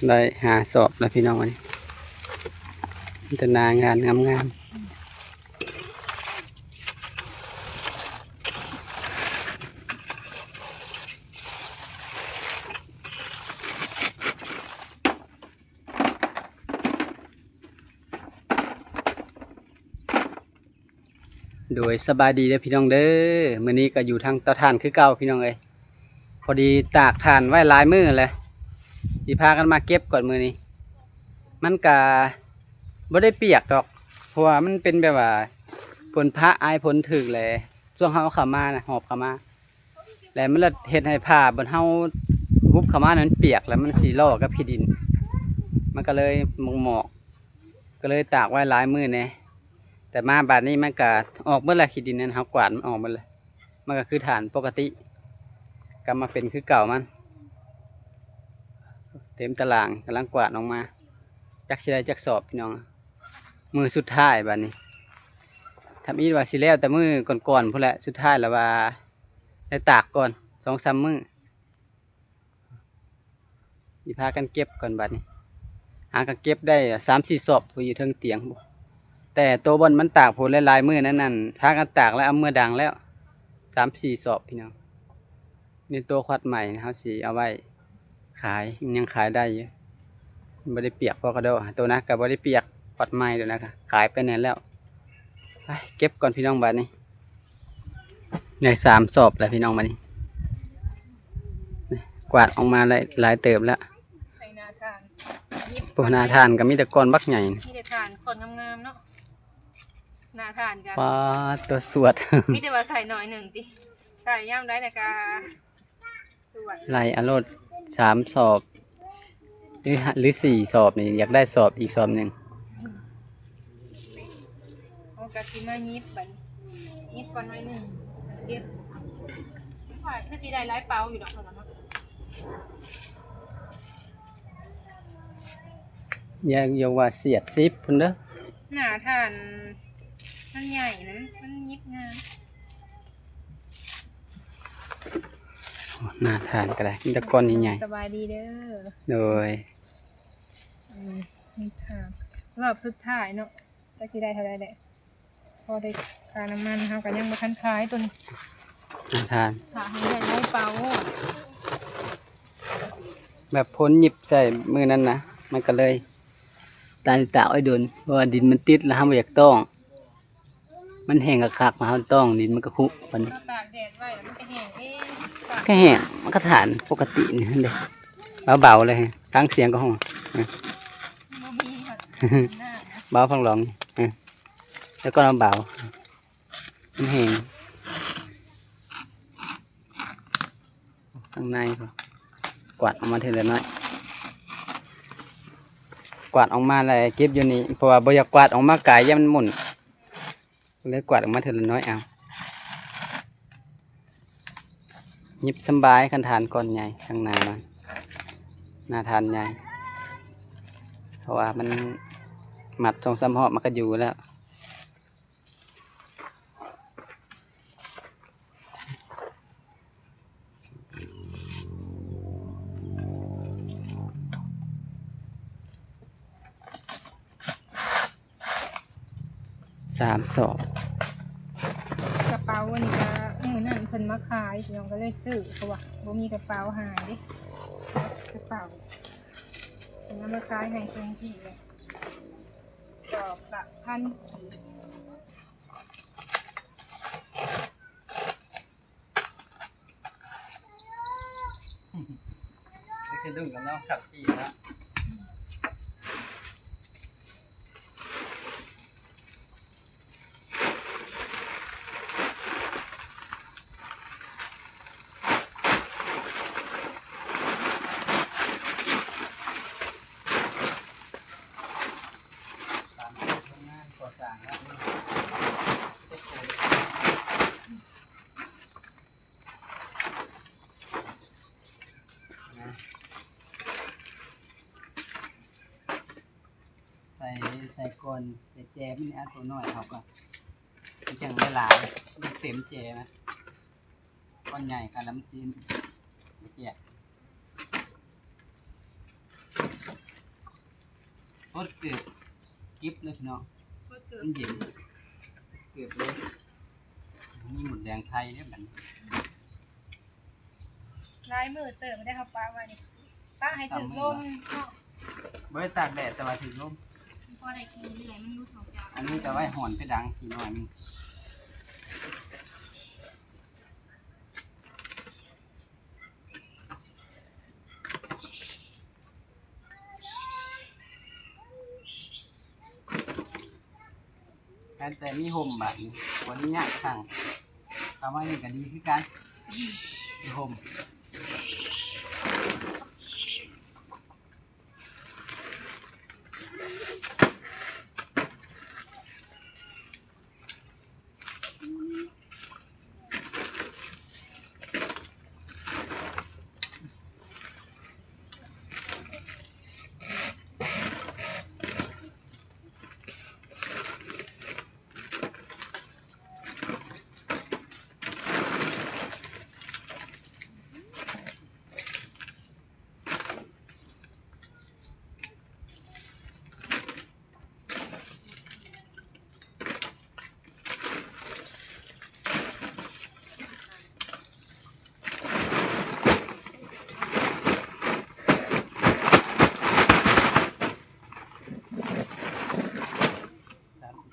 ได้หาสอบแล้วพี่น้องวันนี้จะนางานงามโดยสบายดีเด้อพี่น้องเด้อมื้อนี้ก็อยู่ทางเตาถ่านคือเก่าพี่น้องเอ้ยพอดีตากถ่านไว้หลายมื้อเลยสิพากันมาเก็บก่อนมื้อนี้มันก็บ่ได้เปียกดอกเพราะว่ามันเป็นแบบว่าฝนพระอายฝนถึกแหละช่วงเฮาเข้ามานะหอบเข้ามาแล้วมันเลยเฮ็ดให้ผ้าบนเฮาฮุบเข้ามานั้นเปียกแล้วมันสิลอกกับขี้ดินมันก็เลยหมอกก็เลยตากไว้หลายมื้อแน่แต่มาบาดนี้มันก็ออกเมื่อไรขี้ดินนั้นเขากวาดมันออกหมดเลยมันก็คือฐานปกติกลับมาเป็นคือเก่ามันเต็มตารางกำลังกวาดออกมาจักสิได้จักสอบพี่น้องมือสุดท้ายบาดนี้ทำอีว่าสิแล้วแต่มือก่อนๆพุ่นแหละสุดท้ายแล้วว่าได้ตากก่อน2-3 มื้อสิพากันเก็บก่อนบาดนี้หากันเก็บได้3-4 สอบพออยู่เทิงเตียงแต่ตัวบนมันตากผลหลายๆมือนั่นพากันตากแล้วเอามือดังแล้ว3-4 สอบพี่น้องนี่ตัวควัดใหม่เขาสีเอาไว้ขายยังขายได้อยู่ไม่ได้เปียกพอกระโดดตัวนะกับไม่ได้เปียกควัดใหม่ตัวนะค่ะขายไปไหนแล้วไปเก็บก่อนพี่น้องบ้านนี้ใน3 สอบแล้วพี่น้องบ้านนี้กวาดออกมาหลายเติบแล้วใส่นาทานพวกนาทานก็มีแต่ก้อนบักใหญ่มีแต่ทานคนงามๆเนาะนาทานกันปลาตัวสวด มีแต่ว่าใส่หน่อยหนึ่งติใส่ย่ำได้แต่กาสวยไล่อรด3 สอบหรือ4 สอบนี่อยากได้สอบอีกสอบหนึ่งเอากะทิมายิบบันยิบก่อนหน่อยหนึ่งเก็บว่าคือสีได้หลายเปาอยู่ดอกเท่านั้นเนาะอย่าว่าเสียดซิปพุ่นเด้อ หนาทานมันใหญ่นะมันยิบงาม น่าทานก็ได้มีแตะก้อนใหญ่ สบายดีเด้อๆโดยนี่ทานรอบสุดท้ายเนาะจะสีได้เท่าไรแหละพอได้ค่าน้ำมันเฮากันยังมาคันคล้ายตัวนี้น่าทาน ค่ะให้ได้ได้เปา แบบพ้นหยิบใส่มือนั้นนะมันก็เลยตาตาอ้อยโดนเพราะว่าดินมันติดแล้วห้ามอยากต้องมันแห้งกระคักมาห้ามต้องดินมันก็คุมัน เราตากแดดไว้แล้วมันจะแห้งเอง ก็แห้งมันก็ฐานปกตินี่เด้เบาๆเลยทั้งเสียงก็ห้อง บ่มีค่ะหน้านะ เบาฟังร้องแล้วก็เบามันแห้งข้างในกวาดออกมาเท่าน้อยกวาดออกมาเลยเก็บอยู่นี่เพราะว่าบ่อยากกวาดออกมาไกลย่ามันหมุนเลยกวาดออกมาเท่าน้อยเอาหยิบสบายคันทานก้อนใหญ่ข้างหน้ามันหน้าทานใหญ่เพราะว่ามันหมัด2-3 หอบมันก็อยู่แล้ว3 สอบกระเป๋าวันนี้ก็นั่นเพิ่นมาขายพี่น้องก็เลยซื้อเพราะว่าบ่มีกระเป๋าหายเด้กระเป๋าเพิ่นเอามาขายให้ตรงที่เลยดอกละ1,000คือดึงกันเนาะขับขี่นะใส่ก้นใส่แจมันนี่ตัวน้อยเขาก็จังเวลาเต็มแจนะก้อนใหญ่ค่ะแล้วมันซีนแจก โคตรเกือบกิฟเลยพี่น้อง ก็เกิด มันเย็นเกือบเลยนี่หมดแดงไทยเนี่ยมัน ลายมือเติมไม่ได้ครับป้าว่านี่ป้าให้ถึงลมเนาะ บริตากแดดแต่ว่าถึงลม พอได้กินเหนื่อยมันรู้สองอย่าง อันนี้จะไว้ห่อนไปดังทีหน่อยนึงแต่มีห่มแบบนี้วันนี้ยากขังทำให้นี่ก็ดีขึ้นกันมีห่ม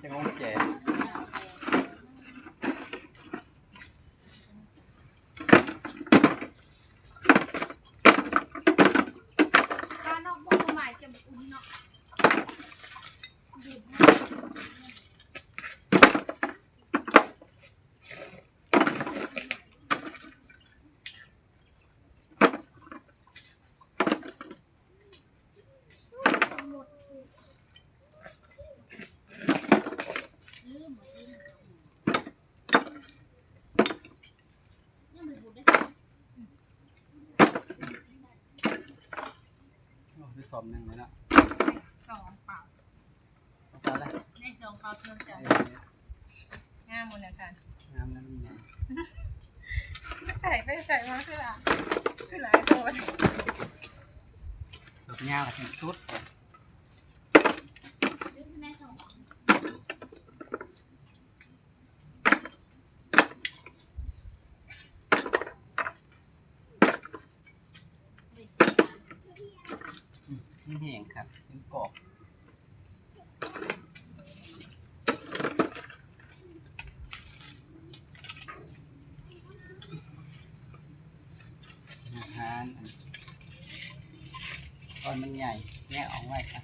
จะงงแจ ป้านอกบุกหมายจะอุ่นเนาะไปสอบหนึ่งเลยเนาะ สองเปล่า เอาไปเลย ในสองเปล่าเพิ่มจะงามหมดนะท่าน งามแล้วมีไง ใส่ไปใส่มาคือละคือหลายตัว ดอกยาวกับชุดนี่แห้งครับเป็นกรอบอาหารตอนมันใหญ่แยกออกไว้ครับ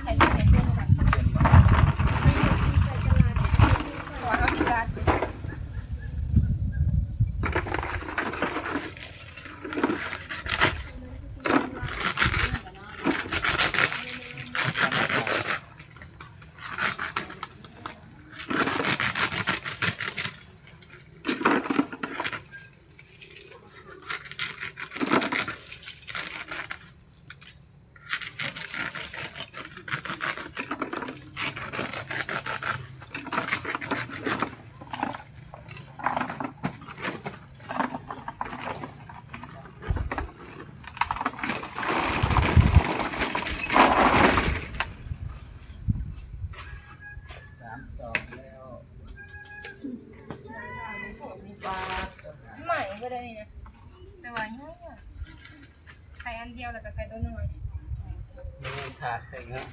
ใส่ตัวไหนตัวก่อน เป็นบ่ ขอเอาสิบบาท 3 2แล้ว ใหม่ก็ได้นี่นะแต่ว่าย่อยใส่อันเดียวแล้วก็ใส่ตัวน้อย นี่ขาดถึงแล้ว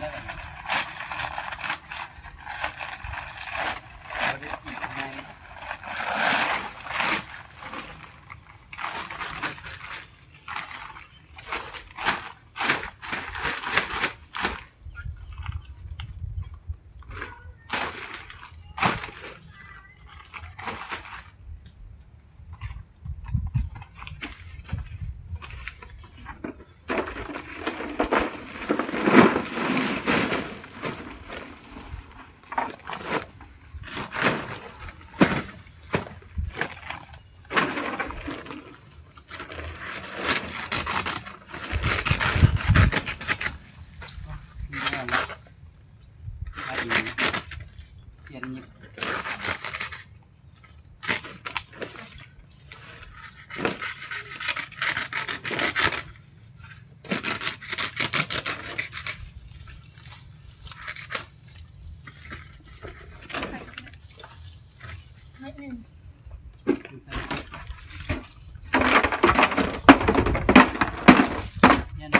นี่แล้วกันบ่ได้อีกไง เย็นยิบนิดนึง ยันจะ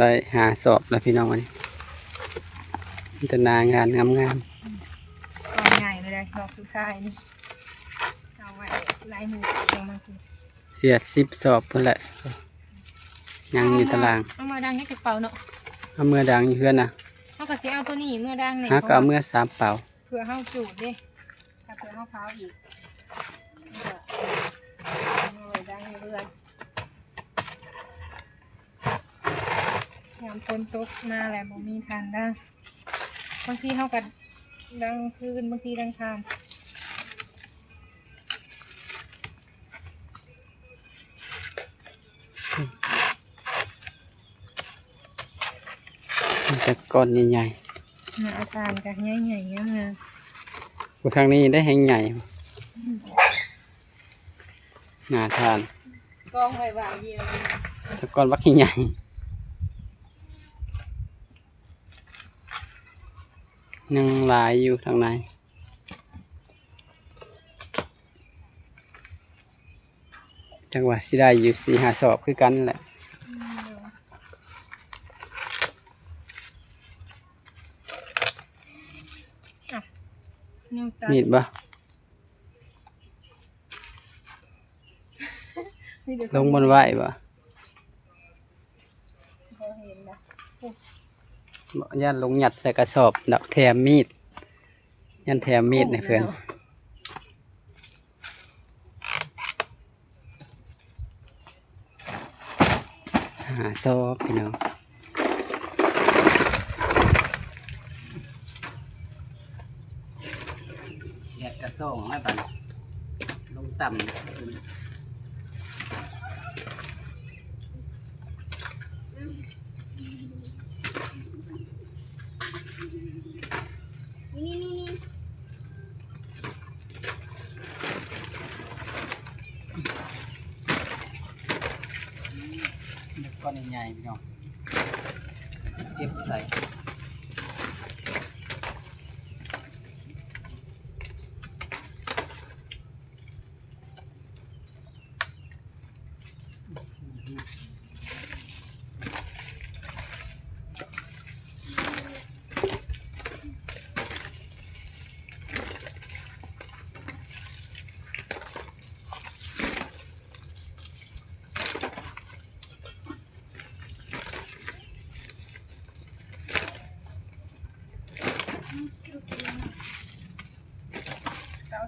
ได้หาสอบแล้วพี่น้องวันนี้พัฒนางานงาม เอาง่ายเลยดอกสุดท้ายนี่เอาไว้ลายมือลงมาคือ ๆเสีย10 สอบพุ่นแหละยังอยู่ตาราง เอามาดังให้กระเป๋าเนาะ เอามือดังอยู่เพื่อนนะ เขาก็สิเอาตัวนี้เมื่อดังเนี่ย หาก็เอามือ3 เป่า เผื่อเขาจูดเด้ถ้าเผื่อเขาเผาอีกเอาไว้ดังให้เรื่อยยามฝนตกมาแหละบ่มีทางดังบางทีเขาก็ดังคืนบางทีดังค่ำ มันจะก้อนใหญ่ อาจารย์กับใหญ่ๆเนี่ยมา ๆกูทางนี้ได้แห่งใหญ่น่าทาน กองไว้ว่าเดียว แต่ก้อนบักใหญ่ยังหลายอยู่ทางในจังหวะสิได้อยู่4-5 สอบคือกันแหละ นิ้วตัด มีดบ่ นี่เดี๋ยว ลงบนไหวบ่ เขาเห็นนะ บ่ยันลงหยัดใส่กระสอบดอกแถมมีดยันแถมมีดให้เพื่อนหาสอบพี่น้องแยกกระส่งให้ปันลงต่ำ นี่เด็กก้อนใหญ่ๆพี่น้องเก็บใส่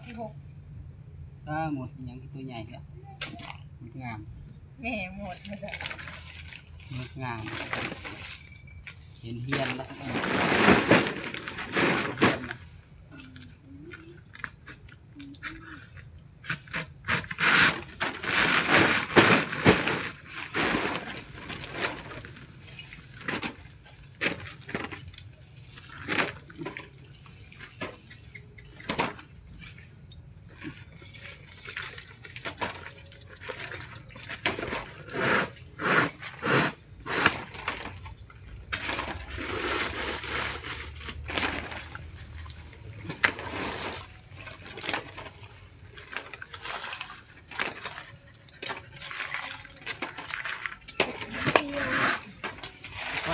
96ถ้าหมดอย่างที่ตัวใหญ่เนี่ยหมดงาม แม่หมดมาจาก หมดงามเห็นเฮียนแล้ว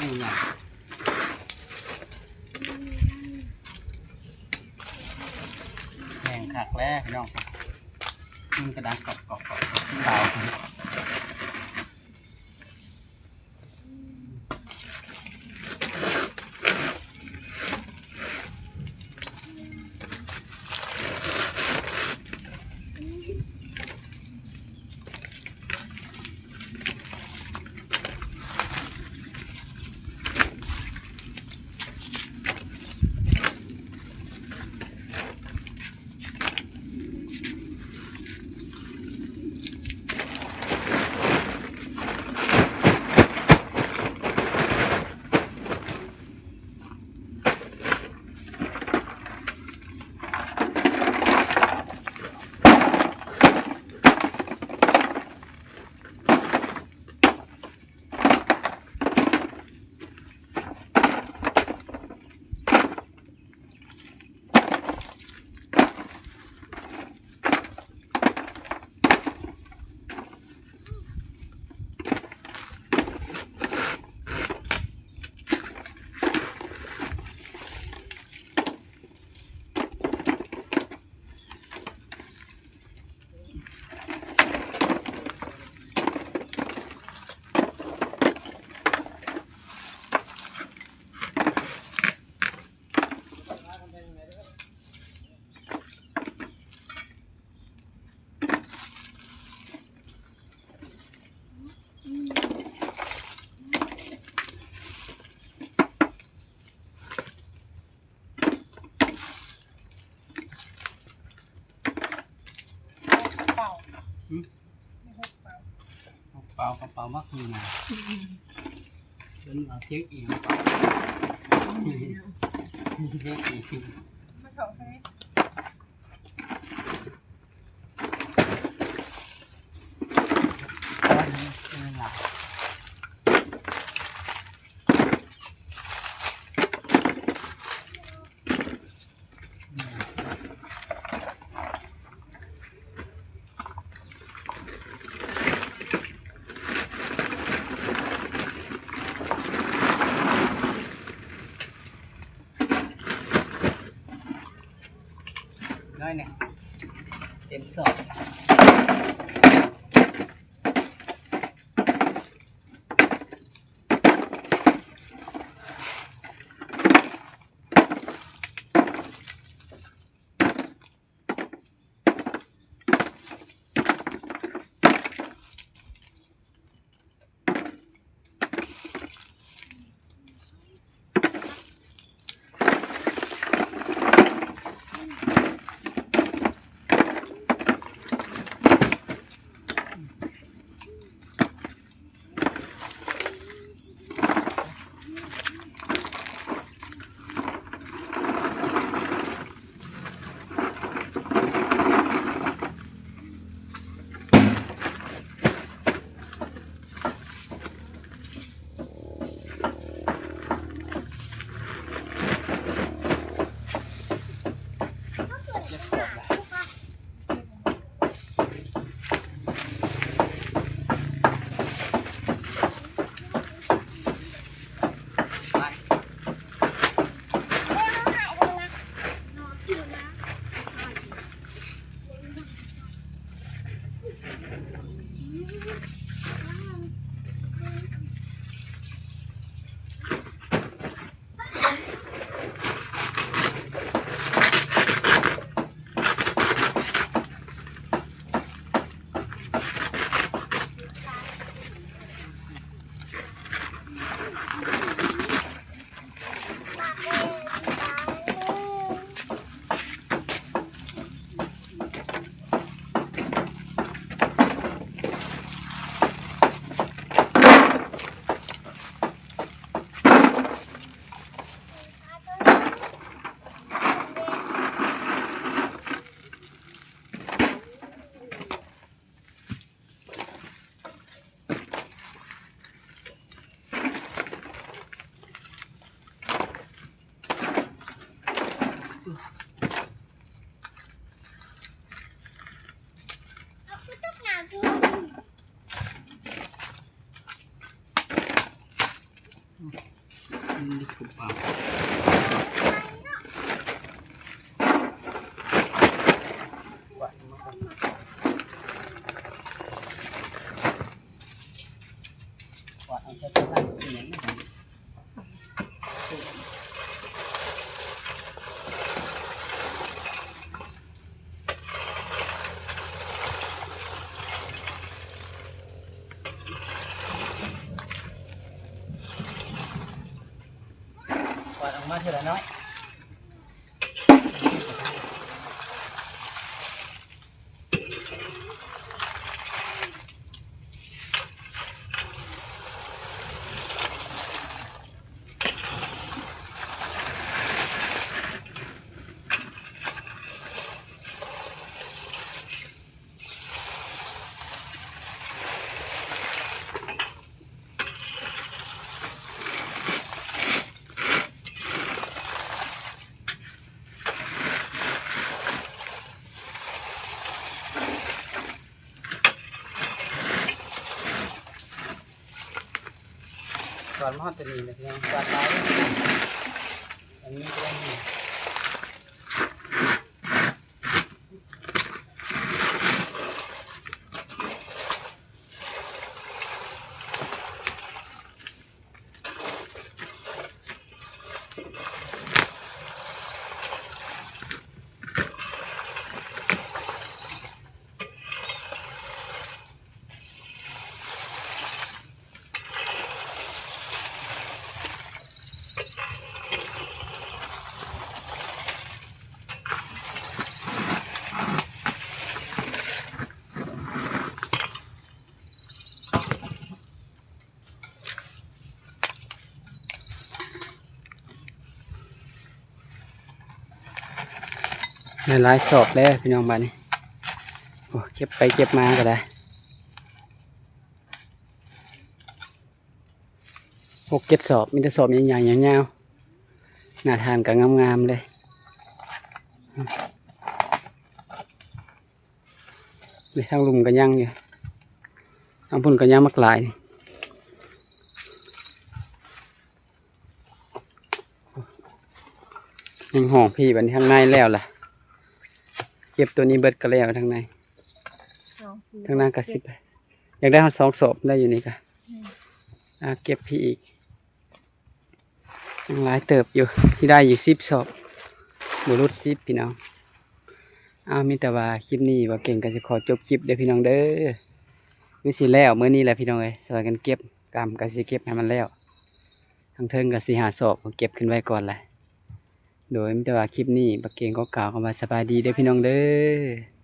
ต้องมีอย่างแข่งขักแล้วพี่น้องมันกระดังกรอบเบาเปล่ากระเป๋ามากคือไงเดินเอาเช็คอีกเปล่าเช็คอีก มาเขาให้ น้อยเนี่ยเต็มสอบ นี่คือเปล่าว่าเอาแค่ตัวนั้นเองนะว่าออกมาเท่าไหร่น้อยก่อนมอดตัวนี้นะพี่น้องก่อนไม้อันนี้ก็ได้นี่หลายสอบแล้วพี่น้องบ้านนี้โอ้เก็บไปเก็บมาก็ได้6-7สอบมีแต่สอบใหญ่ๆยาวๆน่าทานกับงามๆเลยในทางลุมก็ยังอยู่ทางพุ่นก็ยังมักหลายยังห่อพี่บันทางในแล้วล่ะเก็บตัวนี้เบิดก็แล้วทางในทางหน้ากระสิบอยากได้ทั้ง2 ศพได้อยู่นี่ค่ะเก็บพี่อีกยังหลายเติบอยู่ที่ได้อยู่10 ศพบุรุษ10พี่น้องมีแต่ว่าคลิปนี้ว่าเก่งก็จะขอจบคลิปเด้อพี่น้องเด้อนี่สิแล้วเมื่อนี้แหละพี่น้องเอ้ยสวยกันเก็บกำก็สิเก็บให้มันแล้วทางเทิงก็สิหาศพก็เก็บขึ้นไว้ก่อนแหละโดยมีแต่ว่าคลิปนี้บักเก่งก็กล่าวคำว่าสบายดีเด้อพี่น้องเด้อ